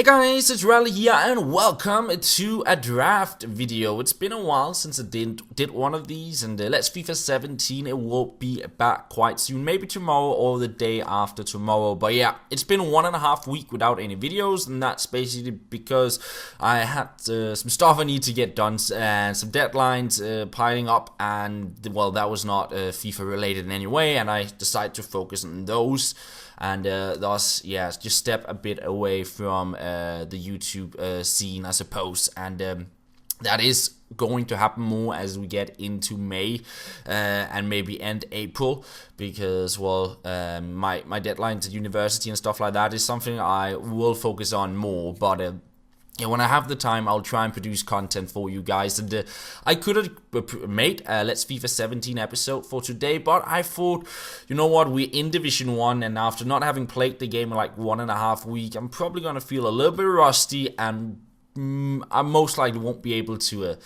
Hey guys, it's Rally here and welcome to a draft video. It's been a while since I did one of these, and let's FIFA 17, it will be back quite soon, maybe tomorrow or the day after tomorrow. But yeah, it's been 1.5 weeks without any videos, and that's basically because I had some stuff I need to get done and some deadlines piling up, and well, that was not FIFA related in any way, and I decided to focus on those. And thus, yeah, just step a bit away from the YouTube scene, I suppose. And that is going to happen more as we get into May and maybe end April, because well, my deadlines at university and stuff like that is something I will focus on more. But yeah, when I have the time, I'll try and produce content for you guys. And I could have made a Let's FIFA 17 episode for today, but I thought, you know what, we're in Division 1, and after not having played the game in like 1.5 weeks, I'm probably going to feel a little bit rusty, and I most likely won't be able to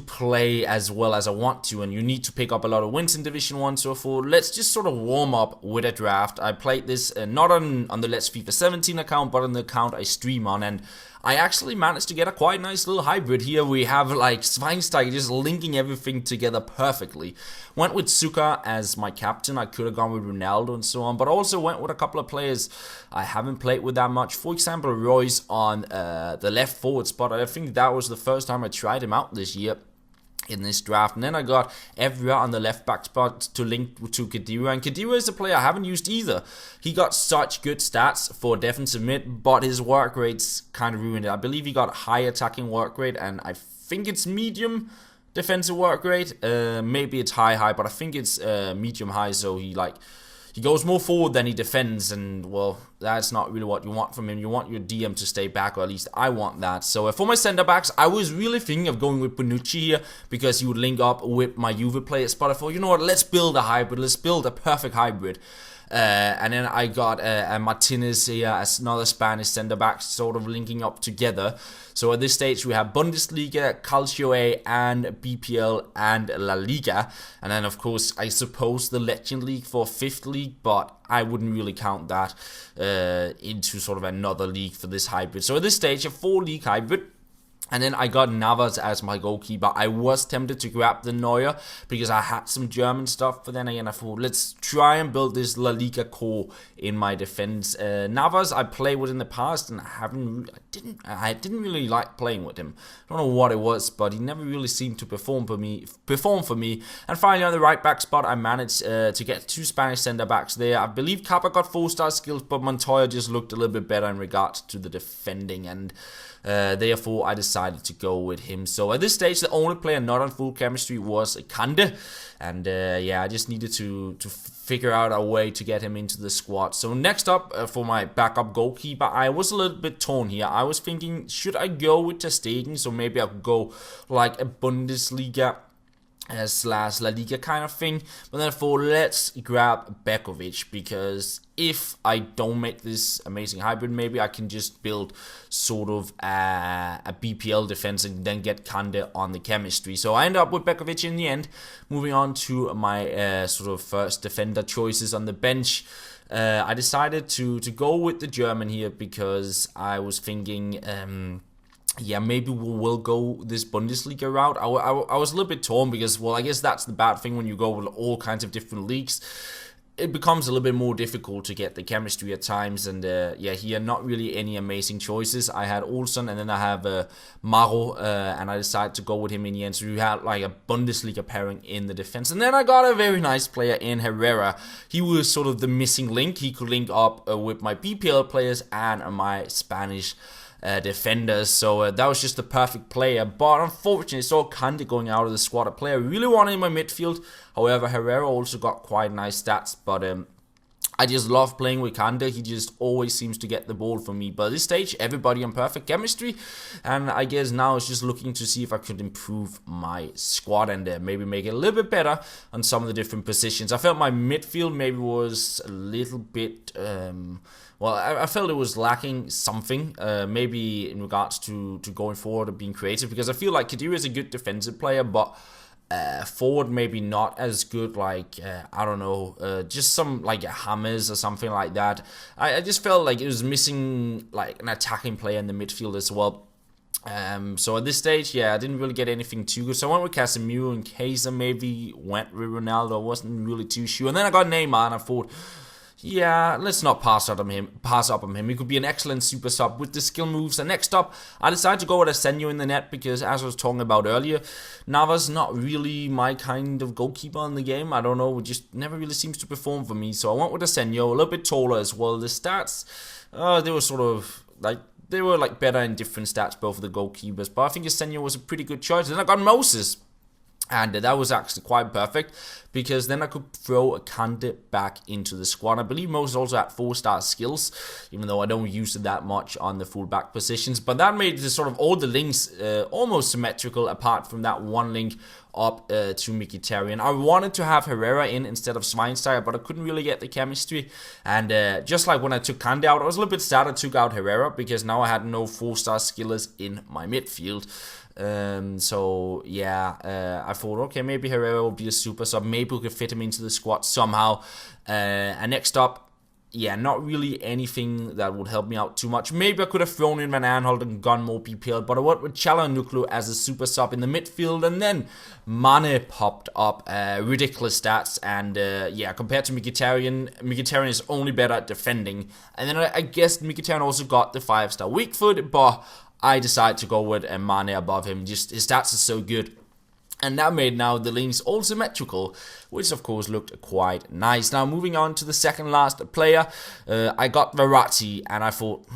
play as well as I want to, and you need to pick up a lot of wins in Division 1, so for let's just sort of warm up with a draft. I played this not on the Let's FIFA 17 account, but on the account I stream on, and I actually managed to get a quite nice little hybrid here. We have like Schweinsteiger just linking everything together perfectly. Went with Zucker as my captain. I could have gone with Ronaldo and so on, but also went with a couple of players I haven't played with that much. For example, Royce on the left forward spot. I think that was the first time I tried him out this year in this draft. And then I got Evra on the left back spot to link to Khedira, and Khedira is a player I haven't used either. He got such good stats for defensive mid, but his work rates kind of ruined it. I believe he got high attacking work rate, and I think it's medium defensive work rate. Maybe it's high, but I think it's medium high, so he goes more forward than he defends, and well, that's not really what you want from him. You want your DM to stay back, or at least I want that. So for my center backs, I was really thinking of going with Bonucci here, because he would link up with my Juve players. But I thought, you know what, let's build a hybrid. Let's build a perfect hybrid. And then I got Martinez here as another Spanish center back, sort of linking up together. So at this stage we have Bundesliga, Calcio A, and BPL and La Liga. And then of course I suppose the Legend League for 5th league, but I wouldn't really count that into sort of another league for this hybrid. So at this stage a 4-league hybrid. And then I got Navas as my goalkeeper. I was tempted to grab the Neuer because I had some German stuff, but then again I thought, let's try and build this La Liga core in my defense. Navas I played with in the past, and I didn't really like playing with him. I don't know what it was, but he never really seemed to perform for me. And finally on the right back spot, I managed to get 2 Spanish centre backs there. I believe Kappa got 4-star skills, but Montoya just looked a little bit better in regards to the defending, and therefore I decided to go with him. So at this stage the only player not on full chemistry was Kande, and yeah, I just needed to figure out a way to get him into the squad. So next up for my backup goalkeeper, I was a little bit torn here. I was thinking, should I go with Ter Stegen? So maybe I'll go like a Bundesliga slash La Liga kind of thing. But then I thought, let's grab Bekovic, because if I don't make this amazing hybrid, maybe I can just build sort of a BPL defense and then get Kande on the chemistry. So I ended up with Bekovic in the end. Moving on to my sort of first defender choices on the bench. I decided to go with the German here, because I was thinking yeah, maybe we'll go this Bundesliga route. I was a little bit torn because, well, I guess that's the bad thing when you go with all kinds of different leagues. It becomes a little bit more difficult to get the chemistry at times, and yeah, here not really any amazing choices. I had Olsen, and then I have Maro, and I decided to go with him in the end. So you had like a Bundesliga pairing in the defense, and then I got a very nice player in Herrera. He was sort of the missing link. He could link up with my BPL players and my Spanish defenders, so that was just the perfect player. But unfortunately, I saw Kande going out of the squad, a player I really wanted in my midfield. However, Herrera also got quite nice stats, but I just love playing with Kande. He just always seems to get the ball for me. But at this stage, everybody on perfect chemistry, and I guess now it's just looking to see if I could improve my squad and maybe make it a little bit better on some of the different positions. I felt my midfield maybe was a little bit well, I felt it was lacking something, maybe in regards to going forward and being creative, because I feel like Khedira is a good defensive player, but forward maybe not as good, like I don't know, just some like hammers or something like that. I just felt like it was missing like an attacking player in the midfield as well. So at this stage, yeah, I didn't really get anything too good. So I went with Casemiro in case I maybe went with Ronaldo. I wasn't really too sure. And then I got Neymar and I thought, yeah, let's not pass up on him. He could be an excellent super sub with the skill moves. And next up, I decided to go with Arsenio in the net because, as I was talking about earlier, Navas not really my kind of goalkeeper in the game. I don't know, it just never really seems to perform for me. So I went with Arsenio, a little bit taller as well. The stats, they were sort of like, they were like better in different stats, both of the goalkeepers. But I think Arsenio was a pretty good choice. Then I got Moses. And that was actually quite perfect because then I could throw a Kante back into the squad. I believe Moses also had 4-star skills, even though I don't use it that much on the full-back positions. But that made the sort of all the links almost symmetrical, apart from that one link up to Mkhitaryan. I wanted to have Herrera in instead of Schweinsteiger, but I couldn't really get the chemistry. And just like when I took Kante out, I was a little bit sad I took out Herrera because now I had no 4-star skillers in my midfield. So yeah, I thought, okay, maybe Herrera will be a super sub. Maybe we could fit him into the squad somehow. And next up, yeah, not really anything that would help me out too much. Maybe I could have thrown in Van Aanholt and gone more PPL, but I went with Çalhanoğlu as a super sub in the midfield, and then Mane popped up, ridiculous stats, and yeah, compared to Mkhitaryan is only better at defending, and then I guess Mkhitaryan also got the 5-star weak foot, but I decided to go with Mane above him. Just his stats are so good. And that made now the links all symmetrical, which of course looked quite nice. Now moving on to the second last player, I got Verratti, and I thought,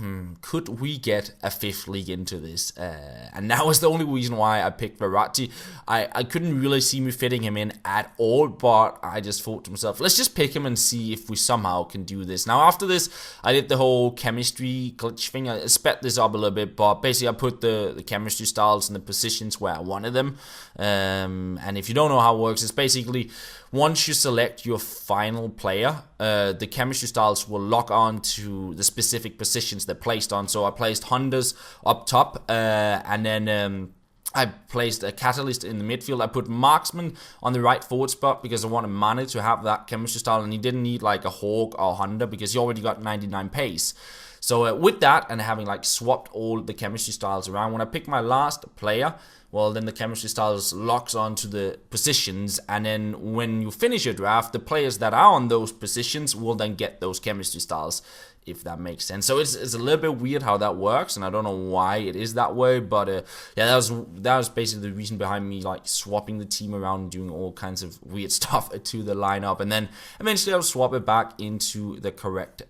could we get a 5th league into this? And that was the only reason why I picked Verratti. I couldn't really see me fitting him in at all, but I just thought to myself, let's just pick him and see if we somehow can do this. Now after this, I did the whole chemistry glitch thing. I sped this up a little bit, but basically I put the chemistry styles in the positions where I wanted them. And if you don't know how it works, it's basically once you select your final player, the chemistry styles will lock on to the specific positions they're placed on. So I placed Hunters up top, and then I placed a Catalyst in the midfield. I put Marksman on the right forward spot because I wanted Mane to have that chemistry style, and he didn't need like a Hawk or Hunter because he already got 99 pace. So with that, and having like swapped all the chemistry styles around, when I picked my last player, well, then the chemistry styles locks onto the positions, and then when you finish your draft, the players that are on those positions will then get those chemistry styles, if that makes sense. So it's a little bit weird how that works, and I don't know why it is that way, but yeah, that was basically the reason behind me like swapping the team around and doing all kinds of weird stuff to the lineup, and then eventually I'll swap it back into the correct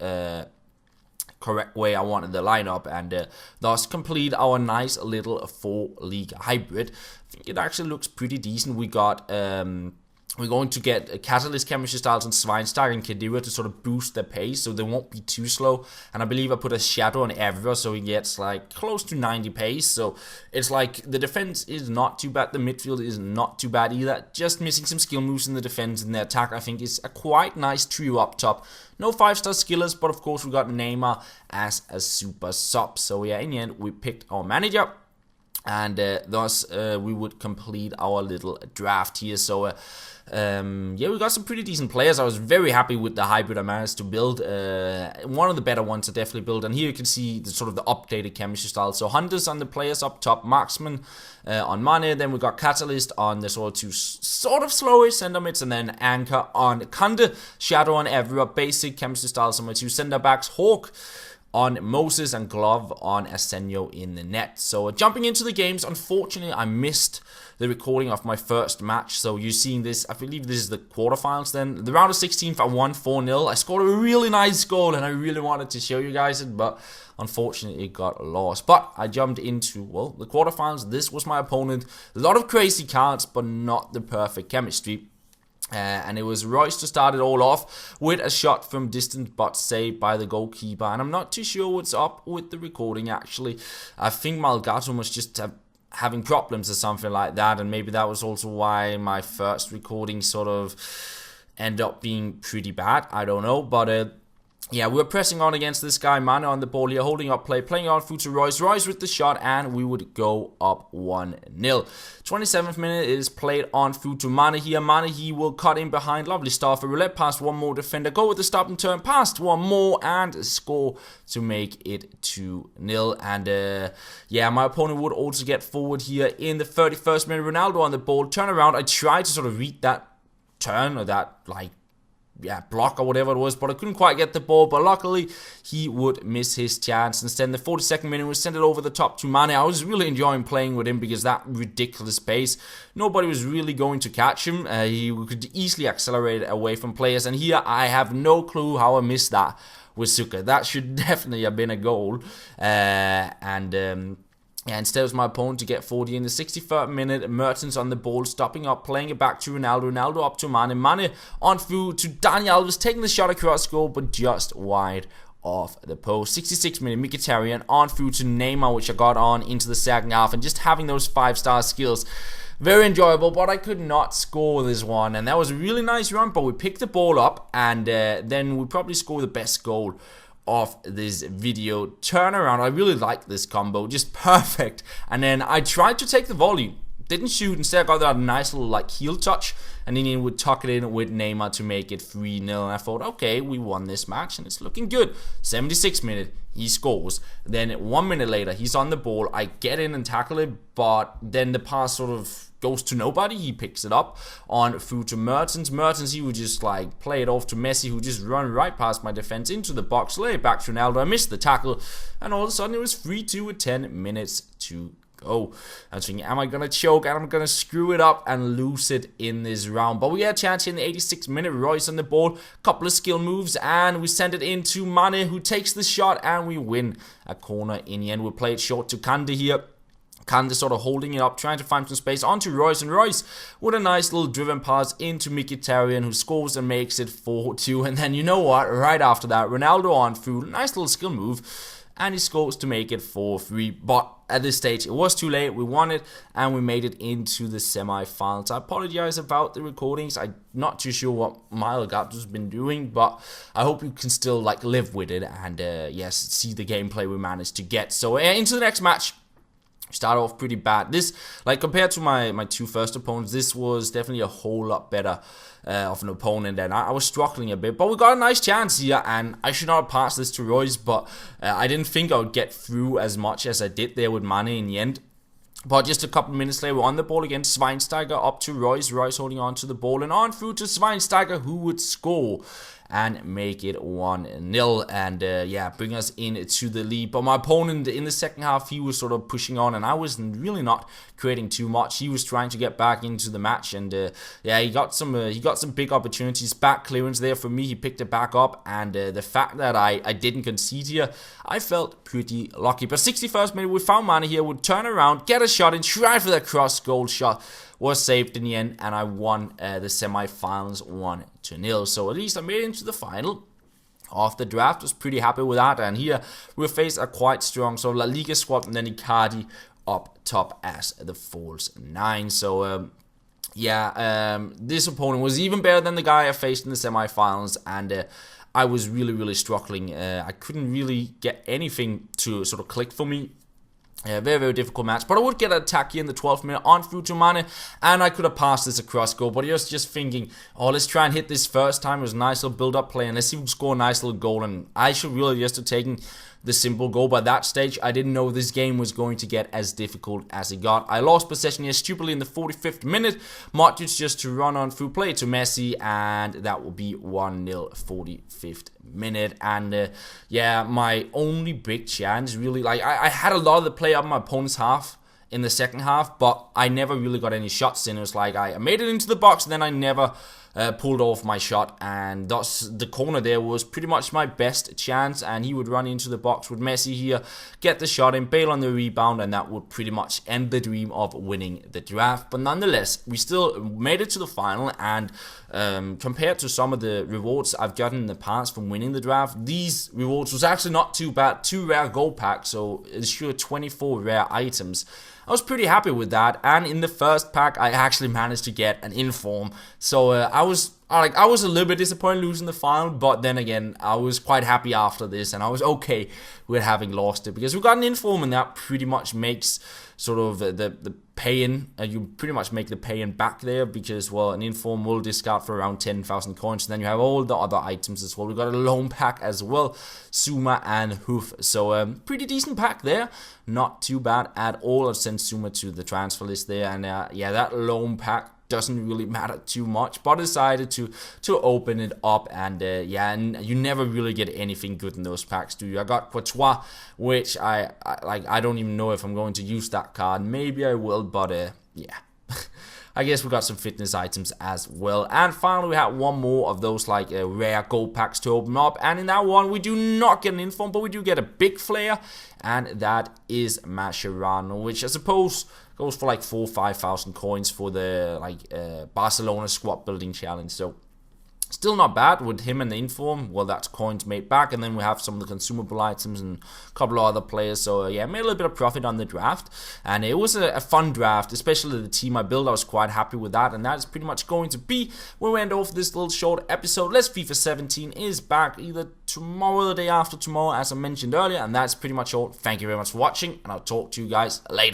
way I wanted the lineup, and thus complete our nice little 4-league hybrid. I think it actually looks pretty decent. We got we're going to get Catalyst chemistry styles on Schweinsteiger and Khedira to sort of boost their pace so they won't be too slow. And I believe I put a Shadow on Evra so he gets like close to 90 pace. So it's like the defense is not too bad, the midfield is not too bad either. Just missing some skill moves in the defense, and the attack I think is a quite nice trio up top. No 5-star skillers, but of course we got Neymar as a super sub. So yeah, in the end we picked our manager, and thus we would complete our little draft here. So yeah, we got some pretty decent players. I was very happy with the hybrid I managed to build. One of the better ones I definitely built. And here you can see the sort of the updated chemistry style. So Hunters on the players up top, Marksman on Mane. Then we got Catalyst on the sort of two sort of slowish center mids, and then Anchor on Kante, Shadow on Evra. Basic chemistry styles on my 2 center backs, Hawk on Moses, and Glove on Arsenio in the net. So jumping into the games, unfortunately I missed the recording of my first match. So you're seeing this, I believe this is the quarterfinals then. The round of 16th I won 4-0. I scored a really nice goal and I really wanted to show you guys it, but unfortunately it got lost. But I jumped into, well, the quarterfinals. This was my opponent. A lot of crazy cards, but not the perfect chemistry. And it was Royce to start it all off with a shot from distance but saved by the goalkeeper. And I'm not too sure what's up with the recording actually. I think Malgato must just having problems or something like that, and maybe that was also why my first recording sort of ended up being pretty bad. I don't know, but yeah, we were pressing on against this guy, Mane on the ball here, holding up play, playing on through to Royce. Royce with the shot, and we would go up 1-0. 27th minute is played on through to Mane here. Mane, he will cut in behind. Lovely start for roulette past one more defender. Go with the stop and turn, past one more, and score to make it 2-0. And yeah, my opponent would also get forward here in the 31st minute. Ronaldo on the ball, turn around. I tried to sort of read that turn or that, like, block or whatever it was, but I couldn't quite get the ball. But luckily, he would miss his chance. Instead, in the 42nd minute, we sent it over the top to Mane. I was really enjoying playing with him because that ridiculous pace, nobody was really going to catch him. He could easily accelerate away from players. And here, I have no clue how I missed that with Suka. That should definitely have been a goal. Yeah, instead it was my opponent to get 40 in the 63rd minute. Mertens on the ball, stopping up, playing it back to Ronaldo. Ronaldo up to Mane. Mane on through to Daniel Alves, taking the shot across goal, but just wide off the post. 66th minute, Mkhitaryan on through to Neymar, which I got on into the second half. And just having those 5-star skills, very enjoyable, but I could not score this one. And that was a really nice run, but we picked the ball up, and then we probably score the best goal of this video. Turnaround, I really like this combo, just perfect. And then I tried to take the volley, didn't shoot, instead I got that nice little like heel touch, and then he would tuck it in with Neymar to make it 3-0. And I thought, okay, we won this match and it's looking good. 76th minute, he scores. Then 1 minute later, he's on the ball. I get in and tackle it, but then the pass sort of goes to nobody. He picks it up on through to Mertens. Mertens, he would just like play it off to Messi, who just run right past my defense into the box, lay it back to Ronaldo. I missed the tackle, and all of a sudden it was 3-2 with 10 minutes to go. I was thinking, am I gonna choke? And I'm gonna screw it up and lose it in this round. But we had a chance in the 86th minute. Royce on the ball, couple of skill moves, and we send it into Mane, who takes the shot, and we win a corner in the end. We play it short to Kande here. Kande sort of holding it up, trying to find some space onto Royce, and Royce with a nice little driven pass into Mkhitaryan, who scores and makes it 4-2. And then, you know what, right after that, Ronaldo on through, nice little skill move, and he scores to make it 4-3. But at this stage, it was too late. We won it, and we made it into the semi-finals. I apologize about the recordings. I'm not too sure what Milegato's been doing, but I hope you can still like live with it and yes, see the gameplay we managed to get. So into the next match. Start off pretty bad. This, like, compared to my two first opponents, this was definitely a whole lot better of an opponent, and I was struggling a bit. But we got a nice chance here, and I should not have passed this to Royce, but I didn't think I would get through as much as I did there with Mane in the end. But just a couple minutes later, we're on the ball again. Schweinsteiger up to Royce. Royce holding on to the ball, and on through to Schweinsteiger, who would score and make it 1-0, and yeah, bring us into the lead. But my opponent in the second half, he was sort of pushing on, and I was really not creating too much. He was trying to get back into the match, and yeah, he got some big opportunities. Back clearance there for me, he picked it back up, and the fact that I didn't concede here, I felt pretty lucky. But 61st minute, we found Mane here, would turn around, get a shot in, try for the cross goal shot. Was saved in the end, and I won the semi-finals 1-0. So at least I made it into the final of the draft. Was pretty happy with that. And here we faced a quite strong La Liga squad, and then Icardi up top as the false 9. So yeah, this opponent was even better than the guy I faced in the semi-finals, and I was really struggling. I couldn't really get anything to sort of click for me. Very difficult match, but I would get an attack here in the 12th minute on through to Mane, and I could have passed this across goal, but I was just thinking, oh, let's try and hit this first time. It was a nice little build-up play, and let's see if we can score a nice little goal, and I should really just have taken the simple goal. By that stage, I didn't know this game was going to get as difficult as it got. I lost possession here stupidly in the 45th minute. Modric just to run on through play to Messi, and that will be 1-0 45th minute. And yeah, my only big chance really, like I had a lot of the play up my opponent's half in the second half, but I never really got any shots in. It was like I made it into the box, and then I never pulled off my shot, and thus the corner there was pretty much my best chance, and he would run into the box with Messi here, get the shot in, Bale on the rebound, and that would pretty much end the dream of winning the draft. But nonetheless, we still made it to the final, and compared to some of the rewards I've gotten in the past from winning the draft, these rewards was actually not too bad. 2 rare gold packs, so ensure 24 rare items. I was pretty happy with that, and in the first pack I actually managed to get an inform, so I I was a little bit disappointed losing the final, but then again, I was quite happy after this, and I was okay with having lost it, because we got an inform, and that pretty much makes sort of the pay-in, you pretty much make the pay-in back there, because, well, an inform will discard for around 10,000 coins, and then you have all the other items as well. We got a loan pack as well, Suma and Hoof, so pretty decent pack there, not too bad at all. I've sent Suma to the transfer list there, and yeah, that loan pack doesn't really matter too much, but I decided to open it up, and yeah, and you never really get anything good in those packs, do you? I got Courtois, which I don't even know if I'm going to use that card. Maybe I will, but yeah. I guess we got some fitness items as well. And finally, we had one more of those like rare gold packs to open up. And in that one, we do not get an inform, but we do get a big flare. And that is Mascherano, which I suppose goes for like 4,000 or 5,000 coins for the like Barcelona squad building challenge. So still not bad with him and the inform. Well, that's coins made back, and then we have some of the consumable items and a couple of other players. So yeah, made a little bit of profit on the draft, and it was a fun draft, especially the team I built. I was quite happy with that, and that is pretty much going to be where we end off this little short episode. Let's FIFA 17 is back either tomorrow or the day after tomorrow, as I mentioned earlier, and that's pretty much all. Thank you very much for watching, and I'll talk to you guys later.